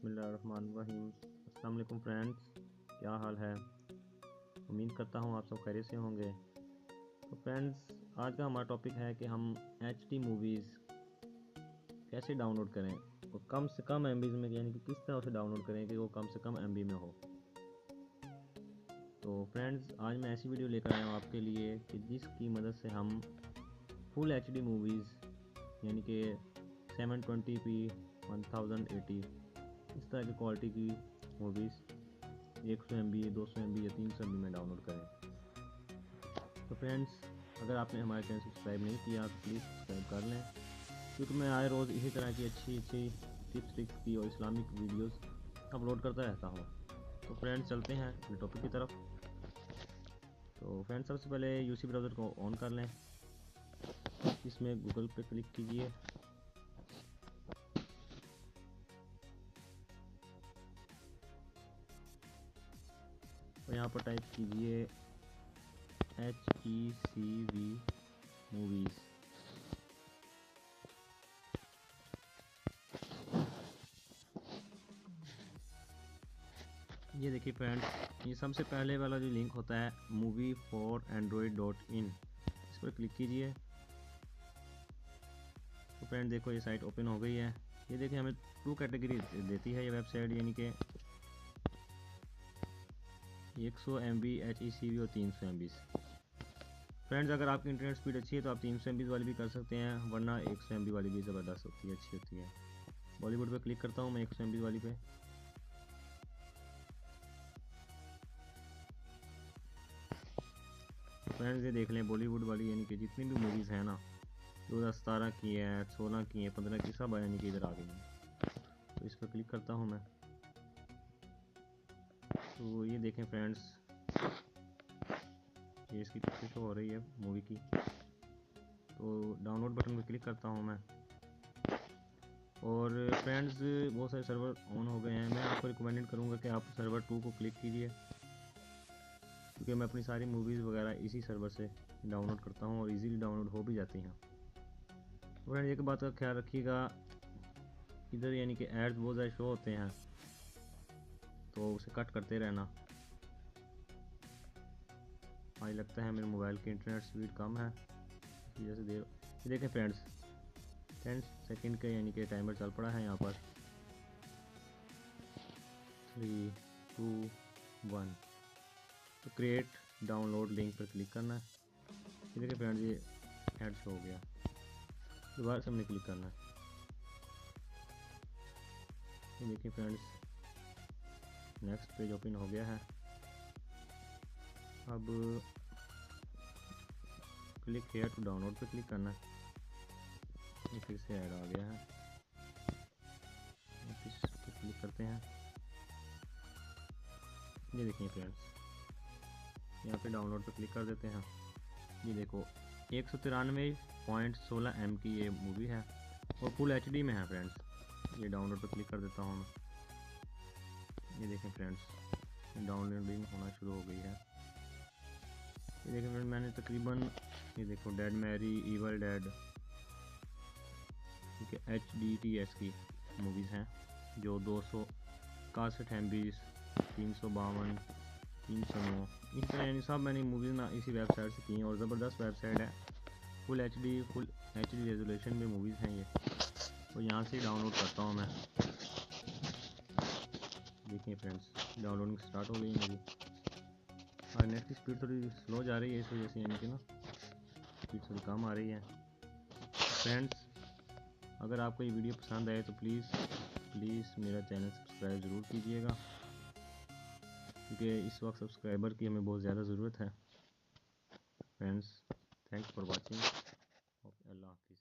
बिस्मिल्लाहिर्रहमानिर्रहीम। अस्सलाम वालेकुम फ्रेंड्स, क्या हाल है? उम्मीद करता हूँ आप सब खैरियत से होंगे। तो फ्रेंड्स, आज का हमारा टॉपिक है कि हम HD मूवीज़ कैसे डाउनलोड करें और कम से कम MB में, यानी कि किस तरह से डाउनलोड करें कि वो कम से कम MB में हो। तो फ्रेंड्स, आज मैं ऐसी वीडियो लेकर आया हूँ आपके लिए कि जिसकी मदद से हम फुल HD मूवीज़ यानी कि 720p 1080 इस तरह की क्वालिटी की मूवीज़ 100 MB 200 MB या 300 MB में डाउनलोड करें। तो फ्रेंड्स, अगर आपने हमारे चैनल सब्सक्राइब नहीं किया तो प्लीज़ सब्सक्राइब कर लें, क्योंकि मैं आए रोज़ इसी तरह की अच्छी टिप्स ट्रिक्स की और इस्लामिक वीडियोस अपलोड करता रहता हूँ। तो फ्रेंड्स, चलते हैं अपने टॉपिक की तरफ। तो फ्रेंड्स, सबसे पहले UC ब्राउज़र को ऑन कर लें, इसमें गूगल पे क्लिक कीजिए। और यहाँ पर टाइप कीजिए HECV मूवीज़। ये देखिए फ्रेंड्स, ये सबसे पहले वाला जो लिंक होता है movie4android.in, इस पर क्लिक कीजिए। तो फ्रेंड देखो, ये साइट ओपन हो गई है। ये देखिए, हमें 2 कैटेगरी देती है ये वेबसाइट, यानी कि 100 MB HECV और 300 MB। फ्रेंड्स, अगर आपकी इंटरनेट स्पीड अच्छी है तो आप 300 MB वाली भी कर सकते हैं, वरना 100 MB वाली भी ज़बरदस्त होती है, अच्छी होती है। बॉलीवुड पे क्लिक करता हूँ मैं 100 MB वाली पे। फ्रेंड्स, ये देख लें, बॉलीवुड वाली यानी कि जितनी भी मूवीज़ हैं ना, 2017 की है, 16 की है, 15 की, सब यानी कि इधर आ गई हैं। तो इस पर क्लिक करता हूँ मैं। तो ये देखें फ्रेंड्स, ये इसकी पिक्चर शो हो रही है मूवी की। तो डाउनलोड बटन पर क्लिक करता हूँ मैं। और फ्रेंड्स, बहुत सारे सर्वर ऑन हो गए हैं। मैं आपको रिकमेंडेड करूँगा कि आप सर्वर 2 को क्लिक कीजिए, क्योंकि मैं अपनी सारी मूवीज़ वगैरह इसी सर्वर से डाउनलोड करता हूँ और इजीली डाउनलोड हो भी जाती हैं। फ्रेंड्स, एक बात का ख्याल रखिएगा, इधर यानी कि एड्स बहुत ज़्यादा शो होते हैं, तो उसे कट करते रहना। मुझे लगता है मेरे मोबाइल की इंटरनेट स्पीड कम है, इस वजह से देर। ये देखें फ्रेंड्स, 10 सेकंड का यानी कि टाइमर चल पड़ा है यहाँ पर। 3 2 1। तो क्रिएट डाउनलोड लिंक पर क्लिक करना है। ये देखिए फ्रेंड्स, ये ऐड शो हो गया। दोबारा से हमने क्लिक करना है। ये देखिए फ्रेंड्स, नेक्स्ट पेज ओपन हो गया है। अब क्लिक हेयर टू डाउनलोड पे क्लिक करना है। ये फिर से ऐड आ गया है, इस पर क्लिक करते हैं। ये देखिए फ्रेंड्स, यहाँ पे डाउनलोड पे क्लिक कर देते हैं। ये देखो, 193.16 M की ये मूवी है और फुल HD में है फ्रेंड्स। ये डाउनलोड पे क्लिक कर देता हूँ मैं। ये देखें फ्रेंड्स, डाउनलोडिंग होना शुरू हो गई है। ये देखें फ्रेंड, मैंने तकरीबन, ये देखो, डेड मैरी, इवल डेड, ठीक है, HDTS की मूवीज़ हैं जो 261 MB 352 309 इस तरह, यानी सब मैंने मूवीज़ ना इसी वेबसाइट से की हैं और ज़बरदस्त वेबसाइट है। फुल HD रेजोल्यूशन में मूवीज़ हैं ये, तो यहाँ से डाउनलोड करता हूँ मैं। देखिए फ्रेंड्स, डाउनलोडिंग स्टार्ट हो गई मेरी। और नेट की स्पीड थोड़ी स्लो जा रही है, इस वजह से यानी कि ना स्पीड थोड़ी कम आ रही है। फ्रेंड्स, अगर आपको ये वीडियो पसंद आए तो प्लीज़ मेरा चैनल सब्सक्राइब ज़रूर कीजिएगा, क्योंकि इस वक्त सब्सक्राइबर की हमें बहुत ज़्यादा ज़रूरत है। Friends, thanks for watching. अल्लाह हाफिज़।